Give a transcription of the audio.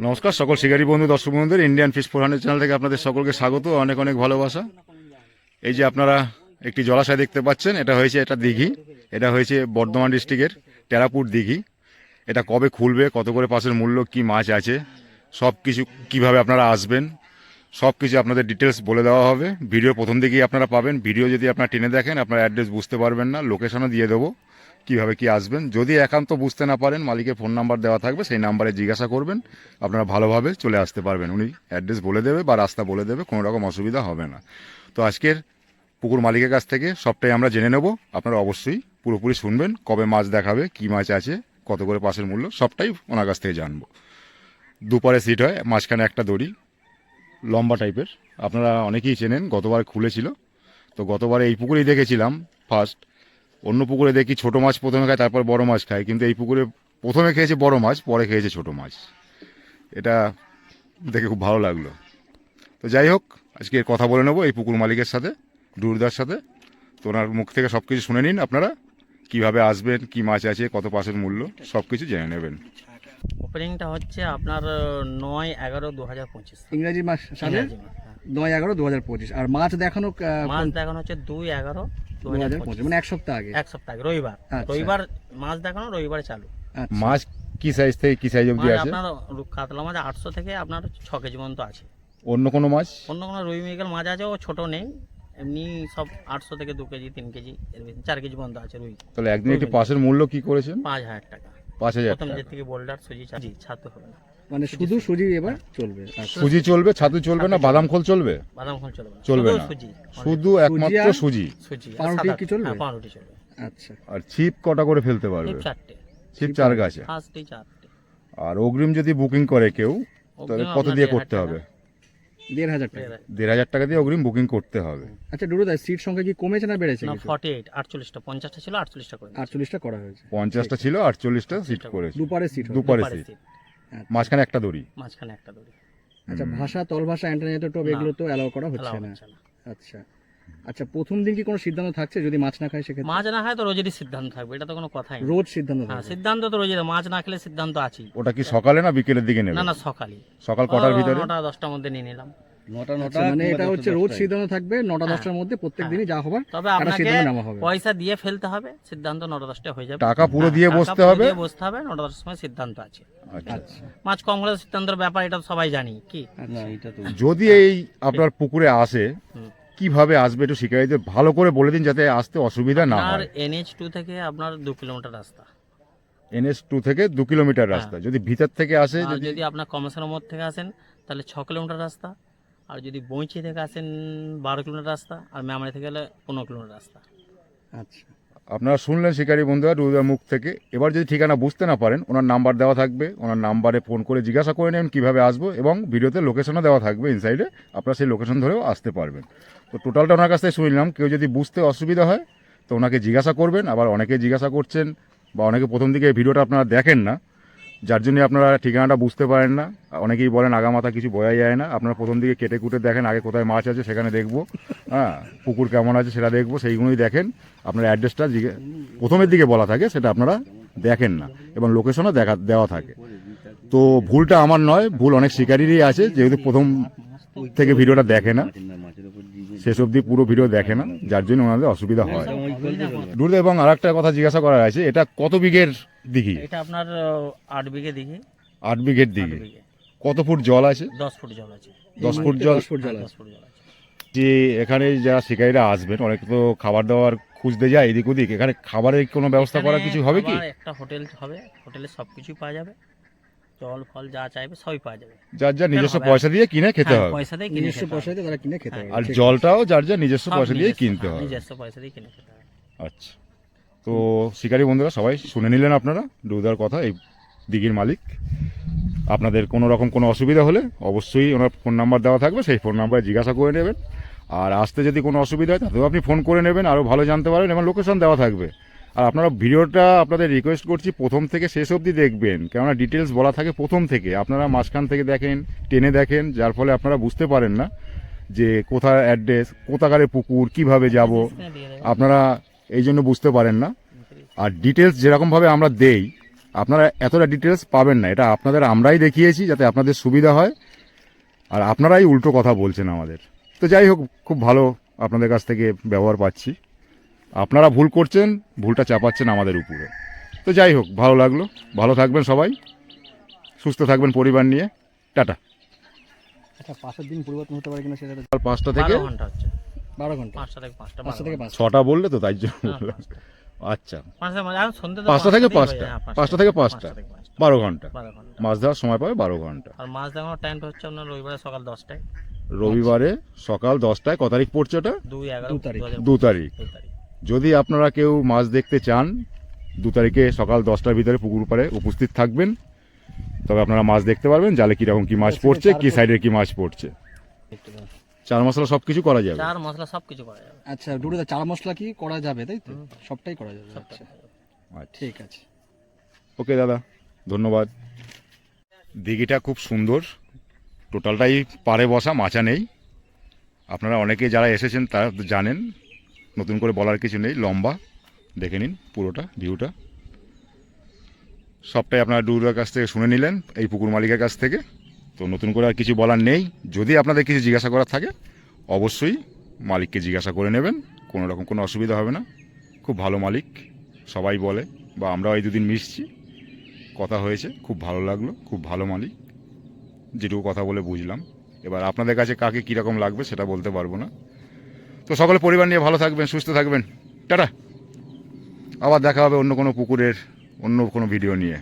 নমস্কার সকল শিকারী বন্ধু দর্শক বন্ধুদের ইন্ডিয়ান ফিশ 400 চ্যানেল থেকে আপনাদের সকলকে স্বাগত, অনেক অনেক ভালোবাসা। এই যে আপনারা একটি জলাশয় দেখতে পাচ্ছেন, এটা দিঘি, এটা হয়েছে বর্ধমান ডিস্ট্রিক্টের টেরাপুর দিঘি। এটা কবে খুলবে, কত করে পাসের মূল্য, কি মাছ আছে, সব কিছু কীভাবে আপনারা আসবেন, সব কিছু আপনাদের ডিটেলস বলে দেওয়া হবে। ভিডিও প্রথম দিকেই আপনারা পাবেন। ভিডিও যদি আপনারা টেনে দেখেন আপনার অ্যাড্রেস বুঝতে পারবেন না, লোকেশনও দিয়ে দেবো কীভাবে কি আসবেন। যদি একান্ত বুঝতে না পারেন, মালিকের ফোন নাম্বার দেওয়া থাকবে, সেই নাম্বারে জিজ্ঞাসা করবেন, আপনারা ভালোভাবে চলে আসতে পারবেন। উনি অ্যাড্রেস বলে দেবে বা রাস্তা বলে দেবে, কোনো রকম অসুবিধা হবে না। তো আজকের পুকুর মালিকের কাছ থেকে সবটাই আমরা জেনে নেব। আপনারা অবশ্যই পুরোপুরি শুনবেন, কবে মাছ দেখাবে, কী মাছ আছে, কত করে পাসের মূল্য, সবটাই ওনার কাছ থেকে জানবো। দুপারে সিট হয়, মাঝখানে একটা দড়ি, লম্বা টাইপের। আপনারা অনেকেই চেনেন, গতবার খুলেছিল। তো গতবারে এই পুকুরেই দেখেছিলাম ফার্স্ট। অন্য পুকুরে দেখি ছোট মাছ প্রথমে খায়, তারপর বড় মাছ খায়, কিন্তু এই পুকুরে প্রথমে খেয়েছে বড় মাছ, পরে খেয়েছে ছোট মাছ। এটা দেখে খুব ভালো লাগলো। তো যাই হোক, আজকে কথা বলে নেবো এই পুকুর মালিকের সাথে, ডুরুদার সাথে। তো ওনার মুখ থেকে সব কিছু শুনে নিন আপনারা, কিভাবে আসবেন, কি মাছ আছে, কত পাসের মূল্য, সব কিছু জেনে নেবেন। ওপেনিংটা হচ্ছে আপনার 9/11/2025 ইংরেজি মাস সালে 9/11/2025। আর মাছ দেখানো মাছ দেখানো হচ্ছে 2/11/2025, মানে এক সপ্তাহ আগে। এক সপ্তাহ আগে রবিবার। আচ্ছা। রবিবার মাছ দেখানো, রবিবারে চালু। আচ্ছা। মাছ কি সাইজ থেকে কি সাইজ অবধি মাছ আছে? আপনার কাতলা মাছ 800 থেকে আপনার 6 কেজি পর্যন্ত আছে। অন্য কোনো মাছ? অন্য কোনো রুই মৃগেল মাছ আছে, ও ছোট নেই, এমনি সব 800 থেকে 2 কেজি 3 কেজি এর বেশি 4 কেজি পর্যন্ত আছে রুই। তাহলে একদিন একটি পাসের মূল্য কি করেছেন? 5000 টাকা। 5000 প্রথম টাকা। যে থেকে বোল্ডার সুজি ছাতু হবে না, মানে শুধু সুজি এবার চলবে। আচ্ছা। সুজি চলবে, ছাতু চলবে না, বাদাম খোল চলবে? বাদাম খোল চলবে না, চলবে শুধু না, সুজি। শুধু একমাত্র আর সুজি। সুজি আর পাউরুটি সাদা- কি চলবে? হ্যাঁ, পাউরুটি চলবে। আচ্ছা। আর ছিপ কটা করে ফেলতে পারবে? ঠিক 4টে, ছিপ 4 গাছে। ফার্স্টে 4টে। আর অগ্রিম যদি বুকিং করে কেউ, তাহলে অগ্রিম কত আপনার দিয়ে 1500 করতে হবে? 1500 টাকা। 1500 টাকা দিয়ে অগ্রিম বুকিং করতে হবে। আচ্ছা ডুরুদা, সিট সংখ্যা কি কমেছে না বেড়েছে? না, কিছু? 48, 48টা, 50টা ছিল, 48টা করে দিয়েছি। 48টা করা হয়েছে। 50টা ছিল, 48টা সিট করেছে। দুপারে সিট হবে। দুপারে দুপারে সিট, seat, আচ্ছা। মাঝখানে একটা দড়ি। মাঝখানে একটা দড়ি। আচ্ছা, ভাষা, তল ভাষা, অ্যান্টেনা টপ এগুলো তো অ্যালাউ করা হচ্ছে allow না। হচ্ছে না। আচ্ছা। আচ্ছা, প্রথম দিন কি কোনো সিদ্ধান্ত থাকছে যদি মাছ না খায় সেক্ষেত্রে? মাছ না হয় তো রোজেরই সিদ্ধান্ত থাকবে, এটা তো কোনো কথাই না। রোজ সিদ্ধান্ত হ্যাঁ, থাকবে। সিদ্ধান্ত তো রোজের, মাছ না খেলে সিদ্ধান্ত আছেই। ওটা কি সকালে না বিকেলের দিকে নেবে? না না, সকালই। সকাল কটার ভিতরে? 9টা-10টার মধ্যে নিয়ে নিলাম। আচ্ছা, মানে এটা হচ্ছে রোজ সিদ্ধান্ত থাকবে 9টা-10টার মধ্যে, প্রত্যেক দিনই যা হবার তবে একটা আপনাকে সিদ্ধান্ত নেওয়া হবে। পয়সা দিয়ে ফেলতে হবে, সিদ্ধান্ত 9টা-10টায় হয়ে যাবে। টাকা পুরো দিয়ে টাকা বসতে পুরো হবে? দিয়ে বসতে হবে, 9টা-10টার সময় সিদ্ধান্ত আছে। আচ্ছা। মাছ কম হলে সিদ্ধান্তের ব্যাপার, এটা তো সবাই জানি কি। যদি এই আপনার পুকুরে আসে, হুম। কিভাবে আসবে একটু শিকারীদের ভালো করে বলে দিন, যাতে আসতে অসুবিধা না আপনার হয়। NH2 থেকে আপনার 2 কিলোমিটার রাস্তা। NH2 থেকে 2 কিলোমিটার রাস্তা। যদি ভিতর থেকে আসে, আর যদি যদি আপনার কমসের মোড় থেকে আসেন তাহলে 6 কিলোমিটার রাস্তা। আর যদি বইচি থেকে আসেন 12 কিলোমিটার রাস্তা। আর মেমারি থেকে গেলে 15 কিলোমিটার রাস্তা। আচ্ছা। আপনারা শুনলেন শিকারী বন্ধুরা ডুরুদার মুখ থেকে। এবার যদি ঠিকানা বুঝতে না পারেন, ওনার নাম্বার দেওয়া থাকবে, ওনার নাম্বারে ফোন করে জিজ্ঞাসা করে নেবেন কীভাবে আসবো, এবং ভিডিওতে লোকেশনও দেওয়া থাকবে ইনসাইডে, আপনারা সেই লোকেশন ধরেও আসতে পারবেন। তো টোটালটা ওনার কাছ থেকে শুনলাম। কেউ যদি বুঝতে অসুবিধা হয় তো ওনাকে জিজ্ঞাসা করবেন। আবার অনেকে জিজ্ঞাসা করছেন বা অনেকে প্রথম দিকে ভিডিওটা আপনারা দেখেন না, যার জন্য আপনারা ঠিকানাটা বুঝতে পারেন না। অনেকেই বলেন আগামাথা কিছু বোঝা যায় না। আপনারা প্রথম দিকে কেটে কুটে দেখেন, আগে কোথায় মাছ আছে সেখানে দেখবো, হ্যাঁ, পুকুর কেমন আছে সেটা দেখবো, সেইগুলোই দেখেন। আপনার অ্যাড্রেসটা প্রথমের দিকে বলা থাকে, সেটা আপনারা দেখেন না, এবং লোকেশনও দেওয়া থাকে। তো ভুলটা আমার নয়, ভুল অনেক শিকারীরই আছে, যেহেতু প্রথম থেকে ভিডিওটা দেখে না, শেষ অবধি পুরো ভিডিও দেখে না, যার জন্য ওনাদের অসুবিধা হয়। ডুরুদা, এবং আর একটা কথা জিজ্ঞাসা করার আছে, এটা কত বিঘের দিঘি? এটা আপনার 8 বিঘে দিঘি। 8 বিঘের 8 দিঘি। বিঘে। কত ফুট জল আছে? 10 ফুট জল আছে। 10 ফুট জল। 10 ফুট জল 10 আছে। ফুট জল আছে। যে এখানে যারা শিকারীরা আসবেন, অনেকে তো খাবার দাবার খুঁজতে যায় এদিক ওদিক, এখানে খাবারের কোনো ব্যবস্থা করা কিছু হবে কি? খাবার একটা হোটেল হবে, হোটেলে সবকিছু পাওয়া যাবে, জল ফল যা চাইবে সবই পাওয়া যাবে। যার যার নিজস্ব হবে। পয়সা দিয়ে কিনে খেতে হ্যাঁ, হবে। পয়সা দিয়ে কিনে নিজস্ব খেতে হবে। পয়সা দিয়ে তারা কিনে খেতে হ্যাঁ। হবে। আর ঠিক জলটাও যার যার নিজস্ব সব পয়সা দিয়ে নিজস্ব, কিনতে হ্যাঁ, হবে। নিজস্ব পয়সা দিয়ে কিনে খেতে হবে। আচ্ছা। তো শিকারী বন্ধুরা সবাই শুনে নিলেন আপনারা ডুরুদার কথা। এই দিঘির মালিক, আপনাদের কোনো রকম কোনো অসুবিধা হলে অবশ্যই ওনার ফোন নাম্বার দেওয়া থাকবে, সেই ফোন নাম্বারে জিজ্ঞাসা করে নেবেন। আর আসতে যদি কোনো অসুবিধা হয় তাতেও আপনি ফোন করে নেবেন, আরও ভালো জানতে পারবেন, এবং লোকেশন দেওয়া থাকবে। আর আপনারা ভিডিওটা আপনাদের রিকোয়েস্ট করছি প্রথম থেকে শেষ অবধি দেখবেন, কেননা ডিটেলস বলা থাকে প্রথম থেকে। আপনারা মাঝখান থেকে দেখেন, টেনে দেখেন, যার ফলে আপনারা বুঝতে পারেন না যে কোথায় অ্যাড্রেস, কোথাকারে পুকুর, কিভাবে যাব, আপনারা এই জন্য বুঝতে পারেন না। আর ডিটেলস যেরকমভাবে আমরা দেই, আপনারা এতটা ডিটেলস পাবেন না, এটা আপনাদের আমরাই দেখিয়েছি যাতে আপনাদের সুবিধা হয়, আর আপনারাই উল্টো কথা বলছেন আমাদের। তো যাই হোক, খুব ভালো আপনাদের কাছ থেকে ব্যবহার পাচ্ছি। আপনারা ভুল করছেন, ভুলটা চাপাচ্ছেন আমাদের উপরে। তো যাই হোক, ভালো লাগলো। ভালো থাকবেন সবাই, সুস্থ থাকবেন পরিবার নিয়ে। টাটা। আচ্ছা, 5 দিন পরিবর্তন হতে পারে কিনা সেটা সকাল 5টা থেকে 12 ঘন্টা হচ্ছে, 12 ঘন্টা, 5টা থেকে 5টা, 5টা থেকে 5টা। 6টা বললে তো তাই জন্য হ্যাঁ, বললাম। আচ্ছা, 5টা মানে এখন সন্ধ্যে তো 5টা থেকে 5টাতেই হয়ে 5টা, যায়, হ্যাঁ, 5টা থেকে 5টা, 5টা থেকে 5টা, 12 ঘন্টা 12 ঘন্টা। মাছ ধরার সময় পাবে, 12 ঘন্টা। আর মাছ দেখানোর টাইমটা হচ্ছে আপনার রবিবারে সকাল 10টায়, রবিবারে সকাল 10টায়। ক তারিখ পড়ছে ওটা? 2/11, 2 তারিখ। 2 তারিখ। 2 তারিখ। যদি আপনারা কেউ মাছ দেখতে চান, 2 তারিখে সকাল 10টার ভিতরে পুকুর পাড়ে উপস্থিত থাকবেন, তবে আপনারা মাছ দেখতে পারবেন, জালে কীরকম কী মাছ পড়ছে, কী সাইডের কী মাছ পড়ছে। চার মশলা সব কিছু করা যাবে। চার মশলা সব কিছু করা যাবে। আচ্ছা, ডুডুদা 4 মশলা কি করা যাবে, তাই তো? সবটাই করা যাবে। আচ্ছা, আচ্ছা, ঠিক আছে। ওকে দাদা, ধন্যবাদ। দিঘিটা খুব সুন্দর, টোটালটাই পাড়ে বসা, মাচা নেই। আপনারা অনেকে যারা এসেছেন তারা তো জানেন, নতুন করে বলার কিছু নেই। লম্বা, দেখে নিন পুরোটা ভিউটা। সবটাই আপনারা ডুডুদার কাছ থেকে শুনে নিলেন, এই পুকুর মালিকের কাছ থেকে। তো নতুন করে আর কিছু বলার নেই। যদি আপনাদের কিছু জিজ্ঞাসা করার থাকে, অবশ্যই মালিককে জিজ্ঞাসা করে নেবেন, কোনো রকম কোনো অসুবিধা হবে না। খুব ভালো মালিক, সবাই বলে, বা আমরাও এই দুদিন মিশছি, কথা হয়েছে, খুব ভালো লাগলো। খুব ভালো মালিক, যেটুকু কথা বলে বুঝলাম। এবার আপনাদের কাছে কাকে কীরকম লাগবে সেটা বলতে পারবো না। তো সকলে পরিবার নিয়ে ভালো থাকবেন, সুস্থ থাকবেন। টাটা। আবার দেখা হবে অন্য কোনো পুকুরের অন্য কোনো ভিডিও নিয়ে।